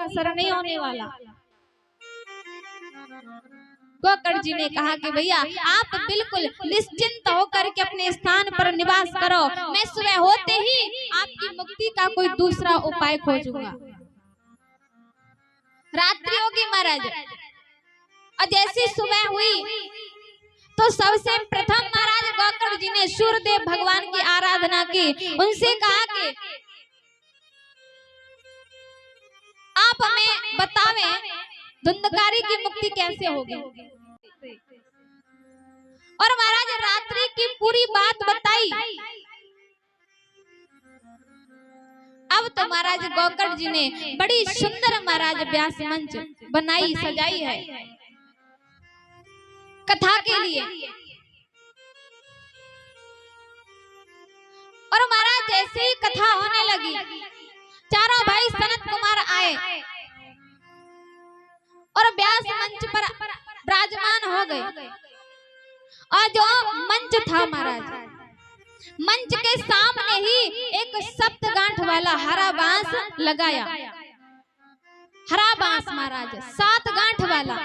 असर नहीं होने वाला। गोकर्ण जी ने कहा कि भैया आप बिल्कुल निश्चिंत होकर के अपने स्थान पर निवास करो, मैं सुबह होते ही आपकी मुक्ति का कोई दूसरा उपाय खोजूंगा। रात्रि होगी महाराज, और जैसी सुबह हुई तो सबसे प्रथम महाराज गोकर्ण जी ने सूर्यदेव भगवान की आराधना की। उनसे कहा कि आप हमें बतावें धुंधकारी की मुक्ति कैसे होगी। और महाराज रात्रि की पूरी बात बताई। अब तो महाराज गोकर्ण जी ने बड़ी सुंदर महाराज व्यास मंच बनाई सजाई है कथा के लिए। और महाराज जैसे ही कथा होने लगी, चारों भाई सनत कुमार आए और व्यास मंच पर विराजमान हो गए। और जो मंच था महाराज, मंच के सामने ही एक सप्तगांठ वाला हरा बांस लगाया। हरा बांस महाराज 7 गांठ वाला।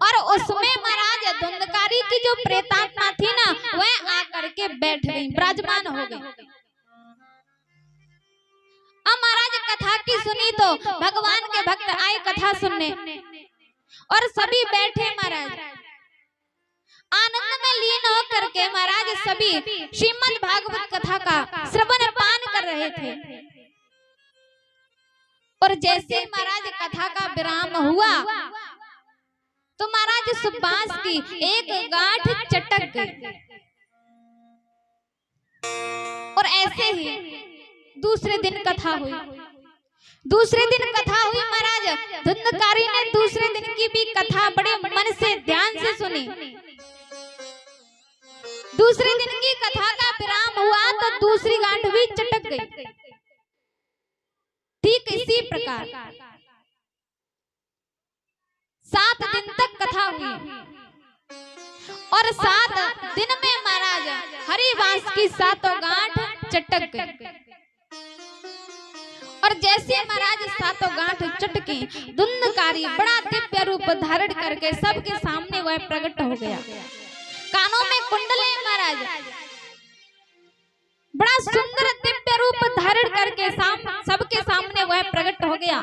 और उसमें महाराज धुंधकारी की जो प्रेतात्मा थी ना, वह आकर के बैठ गई, विराजमान हो गई। अब महाराज कथा की सुनी तो भगवान के भक्त आए कथा सुनने, और सभी बैठे महाराज आनंद में लीन होकर के महाराज सभी श्रीमद् भागवत कथा का श्रवण पान कर रहे थे। और जैसे महाराज कथा का विराम हुआ तो महाराज सुबास की एक गांठ चटक गई। और ऐसे ही दूसरे दिन कथा हुई। दूसरे दिन कथा हुई महाराज, धुंधकारी ने दूसरे दिन की भी कथा बड़े मन से ध्यान से सुनी। दूसरे दिन की कथा का विराम हुआ तो दूसरी गांठ भी चटक गई। ठीक इसी प्रकार 7 दिन तक कथा हुई, और 7 दिन में महाराज हरिवंश की 7 गांठ चटक गई। और जैसे महाराज 7 गांठ चटकी, धुंधकारी बड़ा दिव्य रूप धारण करके सबके सामने वह प्रकट हो गया। कानों में कुंडल है महाराज, बड़ा सुंदर दिव्य रूप धारण करके सबके सामने वह प्रकट हो गया।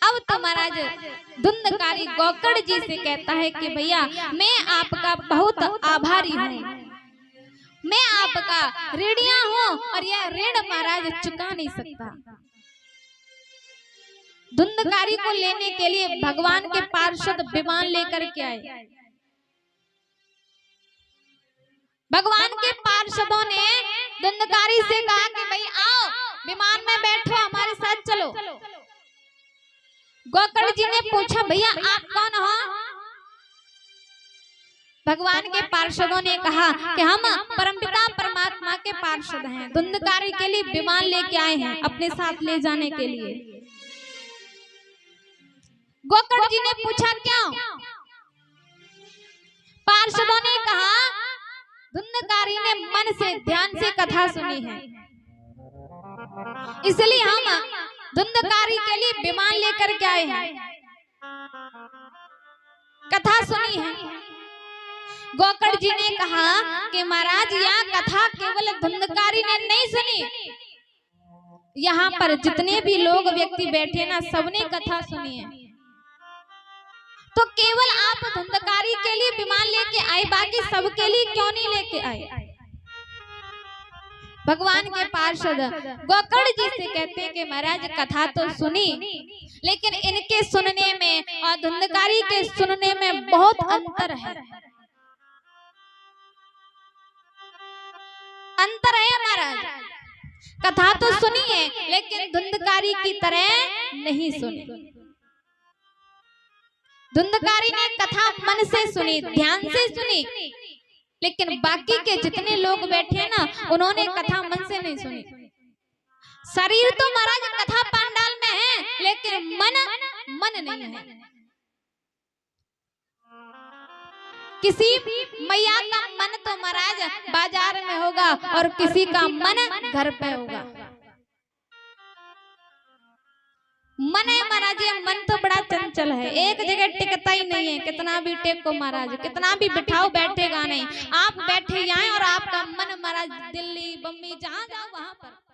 अब तो महाराज धुंधकारी गोकर्ण जी से कहता है कि भैया मैं आपका बहुत आभारी हूँ, मैं आपका ऋणिया हूँ, और यह ऋण महाराज चुका नहीं सकता। धुंधकारी को लेने के लिए भगवान के पार्षद विमान लेकर के आए। भगवान के पार्षदों ने धुंधकारी से कहा कि भाई आओ विमान में बैठो, हमारे साथ चलो। गोकर्ण जी ने पूछा भैया आप कौन हो? भगवान के पार्षदों ने कहा कि हम परमपिता परमात्मा के पार्षद हैं, धुंधकारी के लिए विमान लेके आए हैं अपने साथ ले जाने के लिए। गोकर्ण जी ने पूछा क्यों? पार्षदों ने कहा धुंधकारी ने मन से ध्यान से कथा सुनी है, इसलिए हम धुंधकारी के लिए विमान लेकर के आए हैं, कथा सुनी है। गोकर्ण जी ने कहा कि महाराज यह कथा केवल धुंधकारी ने नहीं सुनी, यहाँ पर जितने भी लोग व्यक्ति बैठे ना सबने कथा सुनी है। तो केवल आप धुंधकारी के लिए विमान लेके आए, बाकी सबके लिए क्यों नहीं लेके आए? भगवान के पार्षद गोकर्ण जी से कहते हैं कि महाराज कथा तो सुनी, लेकिन इनके सुनने में और धुंधकारी के सुनने में बहुत अंतर है। अंतर है महाराज, कथा तो सुनी है लेकिन धुंधकारी की तरह नहीं सुनी। धुंधकारी ने कथा मन से सुनी, ध्यान से सुनी, लेकिन बाकी के जितने लोग बैठे ना उन्होंने कथा मन से नहीं सुनी। शरीर तो महाराज कथा पंडाल में है, लेकिन मन नहीं है। किसी मैया का मन तो महाराज बाजार में होगा और किसी का मन घर पे होगा। मन है महाराज, ये मन तो बड़ा चंचल है, एक जगह टिकता ही नहीं है। कितना भी टेको महाराज, कितना भी बिठाओ बैठेगा नहीं। आप बैठे जाएं और आपका मन महाराज दिल्ली बम्बई जहाँ जाओ वहां पर